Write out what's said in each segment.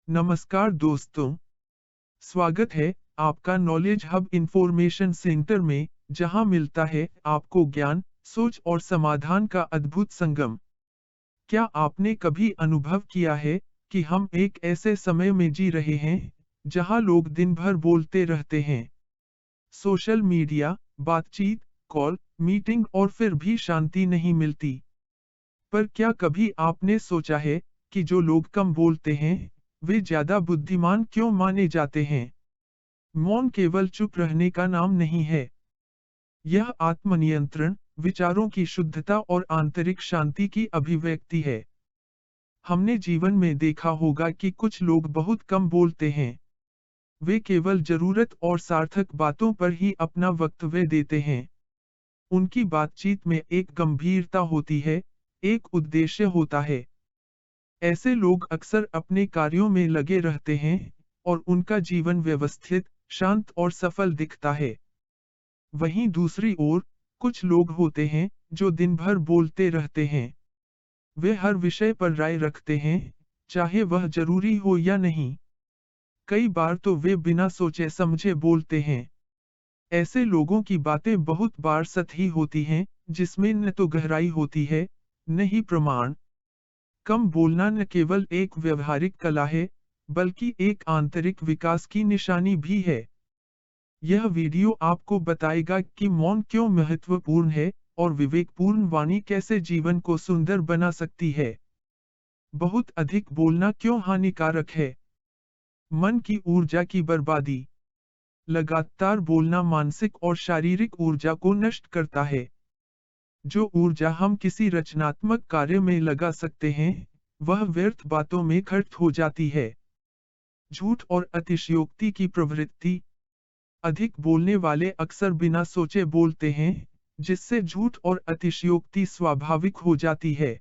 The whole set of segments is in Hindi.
नमस्कार दोस्तों, स्वागत है आपका नॉलेज हब इंफॉर्मेशन सेंटर में, जहां मिलता है आपको ज्ञान, सोच और समाधान का अद्भुत संगम। क्या आपने कभी अनुभव किया है कि हम एक ऐसे समय में जी रहे हैं जहां लोग दिन भर बोलते रहते हैं? सोशल मीडिया, बातचीत, कॉल, मीटिंग और फिर भी शांति नहीं मिलती। पर क्या कभी आपने सोचा है कि जो लोग कम बोलते हैं, वे ज्यादा बुद्धिमान क्यों माने जाते हैं? मौन केवल चुप रहने का नाम नहीं है। यह आत्मनियंत्रण, विचारों की शुद्धता और आंतरिक शांति की अभिव्यक्ति है। हमने जीवन में देखा होगा कि कुछ लोग बहुत कम बोलते हैं। वे केवल जरूरत और सार्थक बातों पर ही अपना वक्तव्य देते हैं। उनकी बातचीत में एक गंभीरता होती है, एक उद्देश्य होता है। ऐसे लोग अक्सर अपने कार्यों में लगे रहते हैं और उनका जीवन व्यवस्थित, शांत और सफल दिखता है। वहीं दूसरी ओर, कुछ लोग होते हैं जो दिन भर बोलते रहते हैं। वे हर विषय पर राय रखते हैं, चाहे वह जरूरी हो या नहीं। कई बार तो वे बिना सोचे समझे बोलते हैं। ऐसे लोगों की बातें बहुत बार सतही होती हैं, जिसमें न तो गहराई होती है, न ही प्रमाण। कम बोलना न केवल एक व्यवहारिक कला है, बल्कि एक आंतरिक विकास की निशानी भी है। यह वीडियो आपको बताएगा कि मौन क्यों महत्वपूर्ण है और विवेकपूर्ण वाणी कैसे जीवन को सुंदर बना सकती है। बहुत अधिक बोलना क्यों हानिकारक है? मन की ऊर्जा की बर्बादी। लगातार बोलना मानसिक और शारीरिक ऊर्जा को नष्ट करता है। जो ऊर्जा हम किसी रचनात्मक कार्य में लगा सकते हैं, वह व्यर्थ बातों में खर्च हो जाती है। झूठ और अतिशयोक्ति की प्रवृत्ति। अधिक बोलने वाले अक्सर बिना सोचे बोलते हैं, जिससे झूठ और अतिशयोक्ति स्वाभाविक हो जाती है।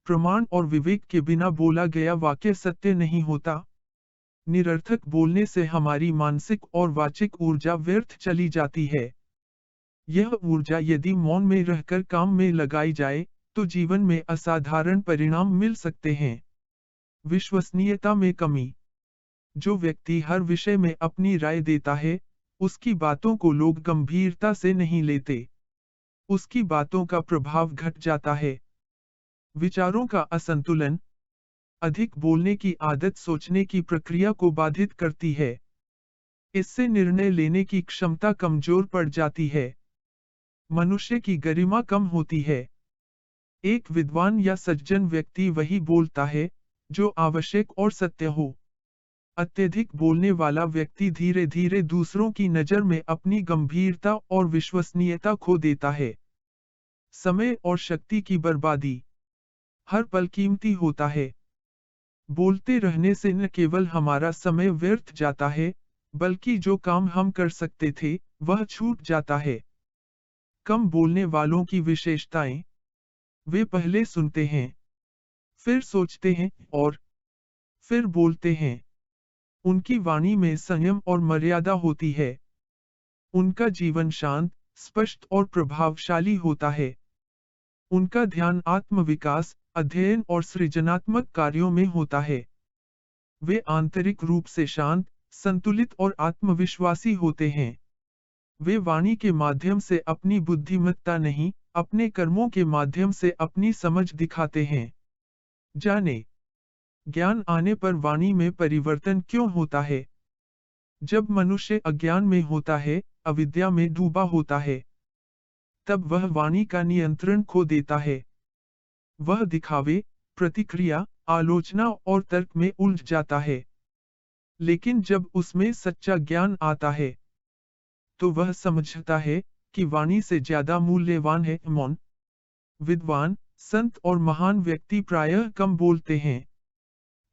प्रमाण और विवेक के बिना बोला गया वाक्य सत्य नहीं होता। निरर्थक बोलने से हमारी मानसिक और वाचिक ऊर्जा व्यर्थ चली जाती है। यह ऊर्जा यदि मौन में रहकर काम में लगाई जाए, तो जीवन में असाधारण परिणाम मिल सकते हैं। विश्वसनीयता में कमी। जो व्यक्ति हर विषय में अपनी राय देता है, उसकी बातों को लोग गंभीरता से नहीं लेते। उसकी बातों का प्रभाव घट जाता है। विचारों का असंतुलन। अधिक बोलने की आदत सोचने की प्रक्रिया को बाधित करती है। इससे निर्णय लेने की क्षमता कमजोर पड़ जाती है। मनुष्य की गरिमा कम होती है। एक विद्वान या सज्जन व्यक्ति वही बोलता है, जो आवश्यक और सत्य हो। अत्यधिक बोलने वाला व्यक्ति धीरे धीरे दूसरों की नज़र में अपनी गंभीरता और विश्वसनीयता खो देता है। समय और शक्ति की बर्बादी। हर पल कीमती होता है। बोलते रहने से न केवल हमारा समय व्यर्थ जाता है, बल्कि जो काम हम कर सकते थे, वह छूट जाता है। कम बोलने वालों की विशेषताएं। वे पहले सुनते हैं, फिर सोचते हैं और फिर बोलते हैं। उनकी वाणी में संयम और मर्यादा होती है। उनका जीवन शांत, स्पष्ट और प्रभावशाली होता है। उनका ध्यान आत्मविकास, अध्ययन और सृजनात्मक कार्यों में होता है। वे आंतरिक रूप से शांत, संतुलित और आत्मविश्वासी होते हैं। वे वाणी के माध्यम से अपनी बुद्धिमत्ता नहीं, अपने कर्मों के माध्यम से अपनी समझ दिखाते हैं। जाने, ज्ञान आने पर वाणी में परिवर्तन क्यों होता है? जब मनुष्य अज्ञान में होता है, अविद्या में डूबा होता है, तब वह वाणी का नियंत्रण खो देता है। वह दिखावे, प्रतिक्रिया, आलोचना और तर्क में उलझ जाता है। लेकिन जब उसमें सच्चा ज्ञान आता है, तो वह समझता है कि वाणी से ज्यादा मूल्यवान है मौन। विद्वान, संत और महान व्यक्ति प्रायः कम बोलते हैं,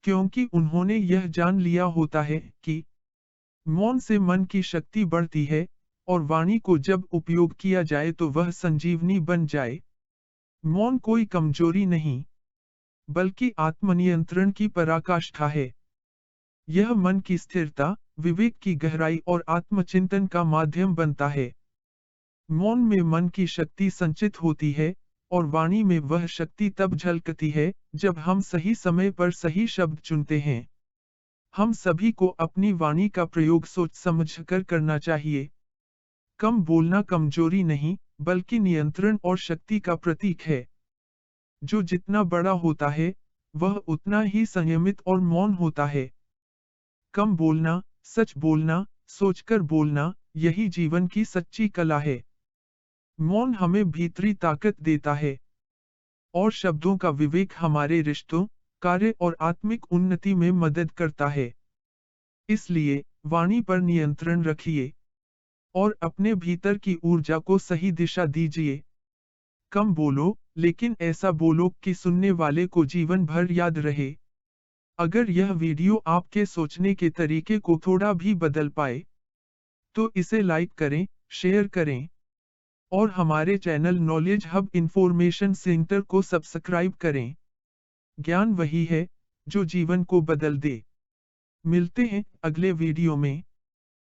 क्योंकि उन्होंने यह जान लिया होता है कि मौन से मन की शक्ति बढ़ती है, और वाणी को जब उपयोग किया जाए तो वह संजीवनी बन जाए। मौन कोई कमजोरी नहीं, बल्कि आत्मनियंत्रण की पराकाष्ठा है। यह मन की स्थिरता, विवेक की गहराई और आत्मचिंतन का माध्यम बनता है। मौन में मन की शक्ति संचित होती है, और वाणी में वह शक्ति तब झलकती है, जब हम सही समय पर सही शब्द चुनते हैं। हम सभी को अपनी वाणी का प्रयोग सोच समझकर करना चाहिए। कम बोलना कमजोरी नहीं, बल्कि नियंत्रण और शक्ति का प्रतीक है। जो जितना बड़ा होता है, वह उतना ही संयमित और मौन होता है। कम बोलना, सच बोलना, सोचकर बोलना, यही जीवन की सच्ची कला है। मौन हमें भीतरी ताकत देता है और शब्दों का विवेक हमारे रिश्तों, कार्य और आत्मिक उन्नति में मदद करता है। इसलिए, वाणी पर नियंत्रण रखिए और अपने भीतर की ऊर्जा को सही दिशा दीजिए। कम बोलो, लेकिन ऐसा बोलो कि सुनने वाले को जीवन भर याद रहे। अगर यह वीडियो आपके सोचने के तरीके को थोड़ा भी बदल पाए, तो इसे लाइक करें, शेयर करें और हमारे channel knowledge hub information centre को सब्सक्राइब करें। ज्ञान वही है, जो जीवन को बदल दे। मिलते हैं अगले वीडियो में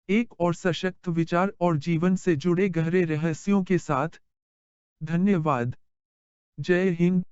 एक और सशक्त विचार और जीवन से जुड़े गहरे रहस्यों के साथ। धन्यवाद। जय हिंद।